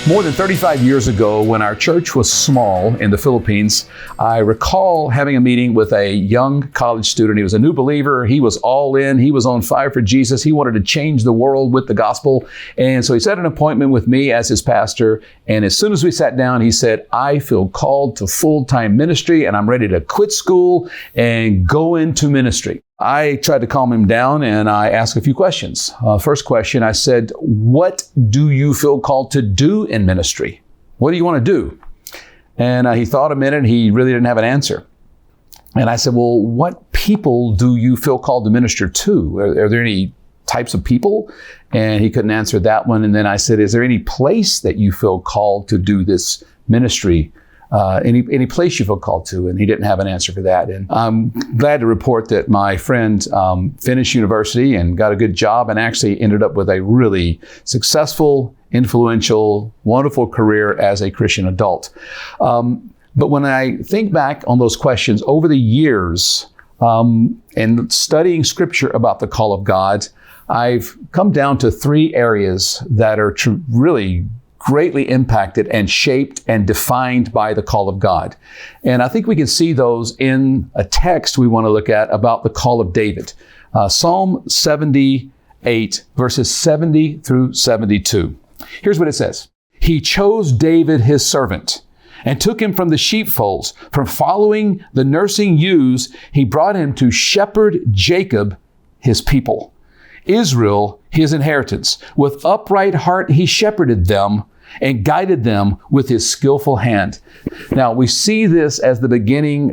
More than 35 years ago, when our church was small in the Philippines, I recall having a meeting with a young college student. He was a new believer. He was all in. He was on fire for Jesus. He wanted to change the world with the gospel. And so he set an appointment with me as his pastor. And as soon as we sat down, he said, "I feel called to full-time ministry, and I'm ready to quit school and go into ministry." I tried to calm him down, and I asked a few questions. First question, I said, "What do you feel called to do in ministry? What do you want to do?" And he thought a minute. He really didn't have an answer. And I said, "Well, what people do you feel called to minister to? Are there any types of people?" And he couldn't answer that one. And then I said, "Is there any place that you feel called to do this ministry? Any place you feel called to?" And he didn't have an answer for that. And I'm glad to report that my friend finished university and got a good job and actually ended up with a really successful, influential, wonderful career as a Christian adult. But when I think back on those questions over the years and studying Scripture about the call of God, I've come down to three areas that are really greatly impacted and shaped and defined by the call of God. And I think we can see those in a text we want to look at about the call of David. Psalm 78, verses 70 through 72. Here's what it says. "He chose David, his servant, and took him from the sheepfolds. From following the nursing ewes, he brought him to shepherd Jacob, his people, Israel, his inheritance. With upright heart, he shepherded them and guided them with his skillful hand." Now, we see this as the beginning,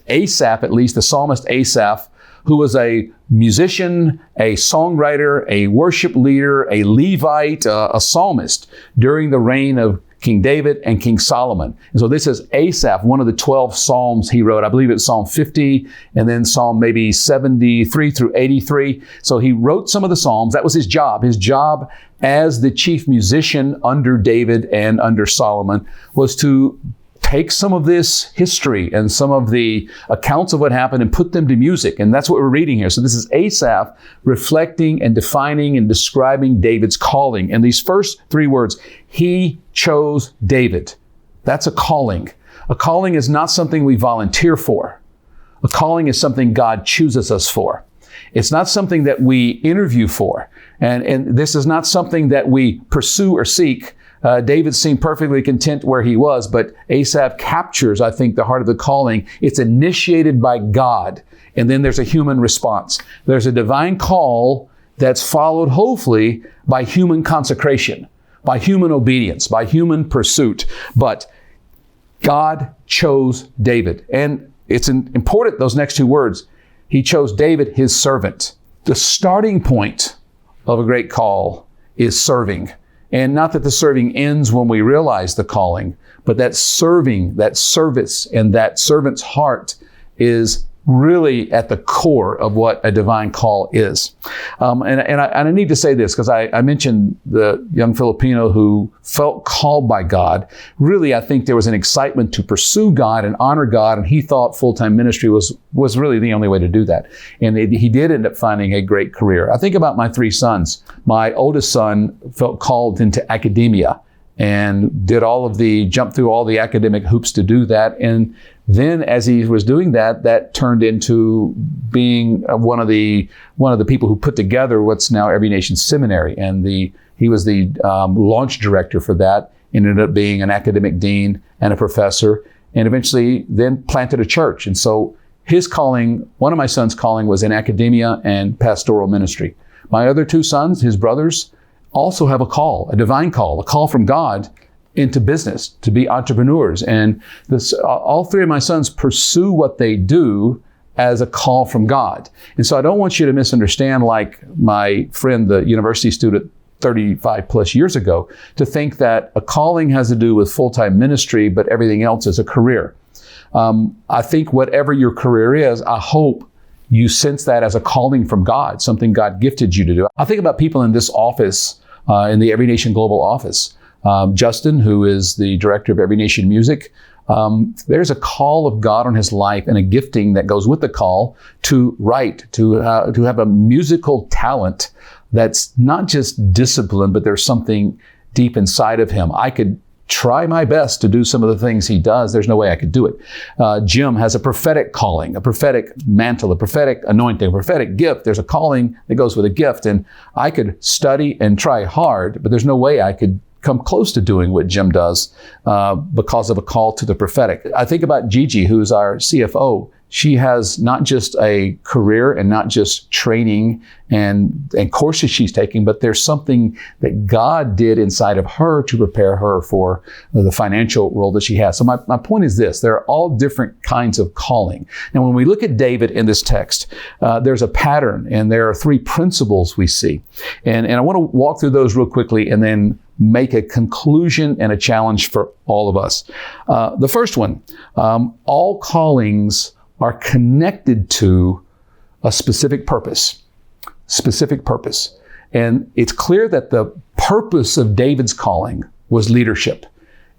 Asaph, at least the psalmist Asaph, who was a musician, a songwriter, a worship leader, a Levite, a psalmist during the reign of King David and King Solomon. And so this is Asaph, one of the 12 Psalms he wrote. I believe it's Psalm 50 and then Psalm maybe 73 through 83. So he wrote some of the Psalms. That was his job. His job as the chief musician under David and under Solomon was to take some of this history and some of the accounts of what happened and put them to music. And that's what we're reading here. So this is Asaph reflecting and defining and describing David's calling. And these first three words, he chose David. That's a calling. A calling is not something we volunteer for. A calling is something God chooses us for. It's not something that we interview for. And this is not something that we pursue or seek. David seemed perfectly content where he was, but Asaph captures, I think, the heart of the calling. It's initiated by God, and then there's a human response. There's a divine call that's followed, hopefully, by human consecration, by human obedience, by human pursuit. But God chose David. And it's important, those next two words. He chose David, his servant. The starting point of a great call is serving. And not that the serving ends when we realize the calling, but that serving, that service, and that servant's heart is really at the core of what a divine call is. And I need to say this because I mentioned the young Filipino who felt called by God. Really, I think there was an excitement to pursue God and honor God, and he thought full-time ministry was really the only way to do that. And he did end up finding a great career. I think about my three sons. My oldest son felt called into academia and jumped through all the academic hoops to do that. And then as he was doing that, that turned into being one of the people who put together what's now Every Nation Seminary. And he was the launch director for that, ended up being an academic dean and a professor, and eventually then planted a church. And so his calling, one of my sons' calling, was in academia and pastoral ministry. My other two sons, his brothers, also have a call, a divine call, a call from God into business, to be entrepreneurs. And all three of my sons pursue what they do as a call from God. And so I don't want you to misunderstand, like my friend, the university student 35 plus years ago, to think that a calling has to do with full-time ministry, but everything else is a career. I think whatever your career is, I hope you sense that as a calling from God, something God gifted you to do. I think about people in this office, in the Every Nation Global office. Justin, who is the director of Every Nation Music, there's a call of God on his life and a gifting that goes with the call to write, to have a musical talent that's not just discipline, but there's something deep inside of him. I could try my best to do some of the things he does. There's no way I could do it. Jim has a prophetic calling, a prophetic mantle, a prophetic anointing, a prophetic gift. There's a calling that goes with a gift. And I could study and try hard, but there's no way I could come close to doing what Jim does because of a call to the prophetic. I think about Gigi, who's our CFO. She has not just a career and not just training and courses she's taking, but there's something that God did inside of her to prepare her for the financial role that she has. So my point is this: there are all different kinds of calling. Now, when we look at David in this text, there's a pattern, and there are 3 principles we see. And I want to walk through those real quickly and then make a conclusion and a challenge for all of us. The first one, all callings are connected to a specific purpose. Specific purpose. And it's clear that the purpose of David's calling was leadership.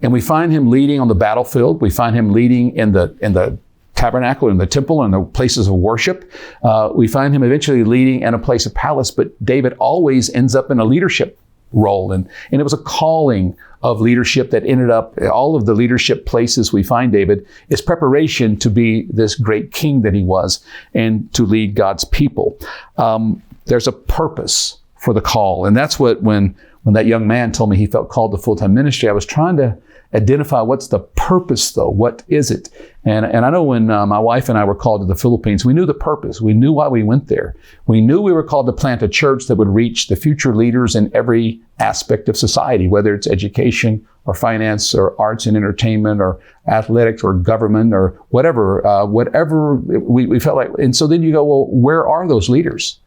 And we find him leading on the battlefield. We find him leading in the tabernacle, in the temple, and the places of worship. We find him eventually leading in a place of palace, but David always ends up in a leadership role. And it was a calling of leadership that ended up, all of the leadership places we find David is preparation to be this great king that he was and to lead God's people. There's a purpose for the call. And that's what, when that young man told me he felt called to full-time ministry, I was trying to identify what's the purpose though. What is it? And I know when my wife and I were called to the Philippines, we knew the purpose. We knew why we went there. We knew we were called to plant a church that would reach the future leaders in every aspect of society, whether it's education or finance or arts and entertainment or athletics or government or whatever we felt like. And so then you go, well, where are those leaders?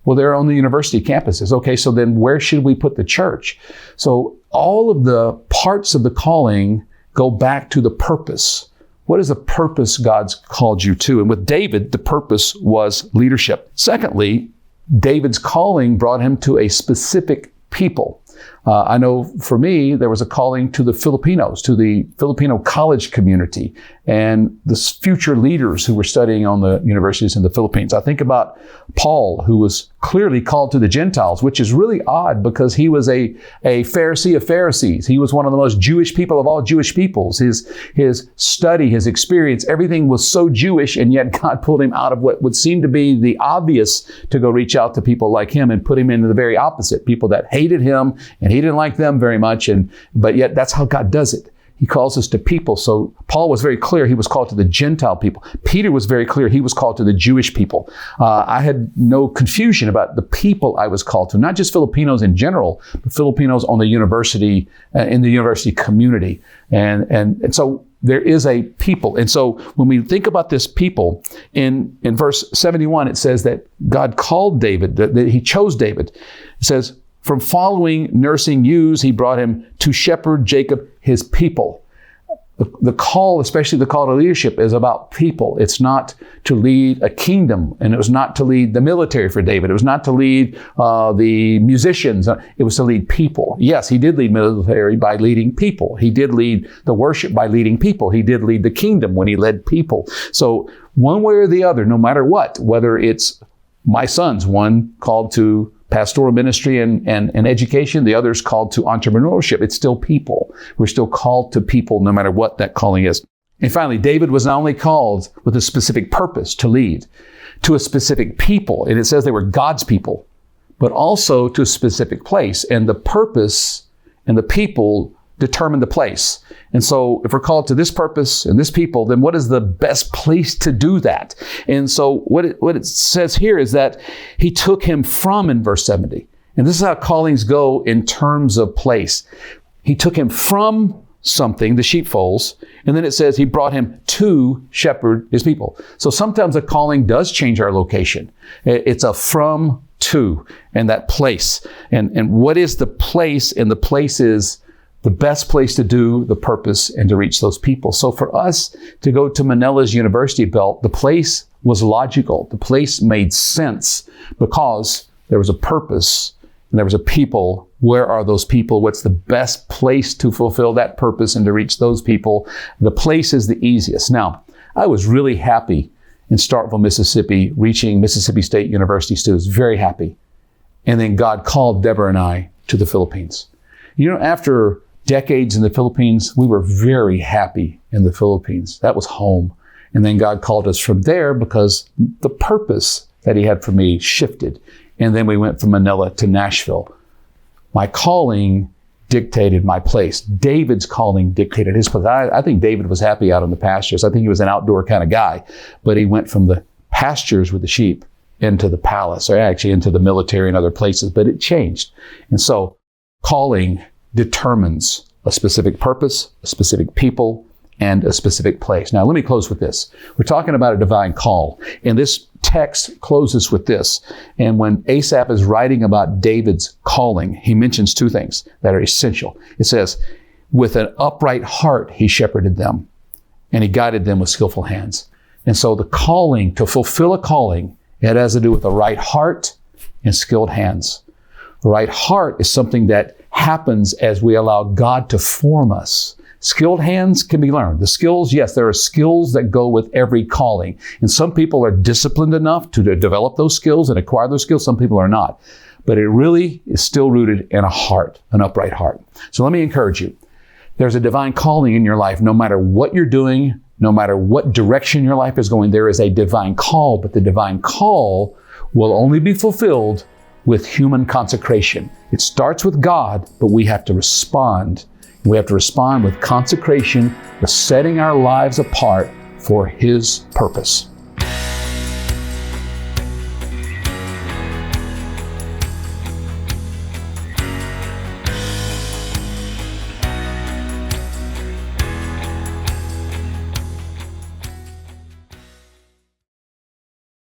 Well, they're on the university campuses. Okay, so then where should we put the church? So all of the parts of the calling go back to the purpose. What is the purpose God's called you to? And with David, the purpose was leadership. Secondly, David's calling brought him to a specific people. I know for me, there was a calling to the Filipinos, to the Filipino college community, and the future leaders who were studying on the universities in the Philippines. I think about Paul, who was clearly called to the Gentiles, which is really odd because he was a Pharisee of Pharisees. He was one of the most Jewish people of all Jewish peoples. His study, his experience, everything was so Jewish, and yet God pulled him out of what would seem to be the obvious to go reach out to people like him and put him into the very opposite, people that hated him and he didn't like them very much. But yet that's how God does it. He calls us to people. So Paul was very clear. He was called to the Gentile people. Peter was very clear. He was called to the Jewish people. I had no confusion about the people I was called to, not just Filipinos in general, but Filipinos on the university, in the university community. And so there is a people. And so when we think about this people, in verse 71, it says that God called David, that he chose David. It says, from following nursing ewes, he brought him to shepherd Jacob, his people. The call, especially the call to leadership, is about people. It's not to lead a kingdom, and it was not to lead the military for David. It was not to lead the musicians. It was to lead people. Yes, he did lead military by leading people. He did lead the worship by leading people. He did lead the kingdom when he led people. So one way or the other, no matter what, whether it's my sons, one called to pastoral ministry and education, the other's called to entrepreneurship. It's still people. We're still called to people no matter what that calling is. And finally, David was not only called with a specific purpose to lead, to a specific people, and it says they were God's people, but also to a specific place. And the purpose and the people determine the place. And so if we're called to this purpose and this people, then what is the best place to do that? And so what it says here is that he took him from, in verse 70. And this is how callings go in terms of place. He took him from something, the sheepfolds, and then it says he brought him to shepherd his people. So sometimes a calling does change our location. It's a from to, and that place. And what is the place? And the place is the best place to do the purpose and to reach those people. So for us to go to Manila's University Belt, the place was logical. The place made sense because there was a purpose and there was a people. Where are those people? What's the best place to fulfill that purpose and to reach those people? The place is the easiest. Now, I was really happy in Starkville, Mississippi, reaching Mississippi State University students, very happy. And then God called Deborah and I to the Philippines. After decades in the Philippines, we were very happy in the Philippines. That was home. And then God called us from there because the purpose that He had for me shifted. And then we went from Manila to Nashville. My calling dictated my place. David's calling dictated his place. I think David was happy out in the pastures. I think he was an outdoor kind of guy, but he went from the pastures with the sheep into the palace, or actually into the military and other places, but it changed. And so calling determines a specific purpose, a specific people, and a specific place. Now, let me close with this. We're talking about a divine call, and this text closes with this. And when Asaph is writing about David's calling, he mentions two things that are essential. It says, with an upright heart, he shepherded them, and he guided them with skillful hands. And so the calling, to fulfill a calling, it has to do with the right heart and skilled hands. The right heart is something that happens as we allow God to form us. Skilled hands can be learned. The skills, yes, there are skills that go with every calling. And some people are disciplined enough to develop those skills and acquire those skills. Some people are not. But it really is still rooted in a heart, an upright heart. So let me encourage you. There's a divine calling in your life. No matter what you're doing, no matter what direction your life is going, there is a divine call. But the divine call will only be fulfilled with human consecration. It starts with God, but we have to respond. We have to respond with consecration, with setting our lives apart for His purpose.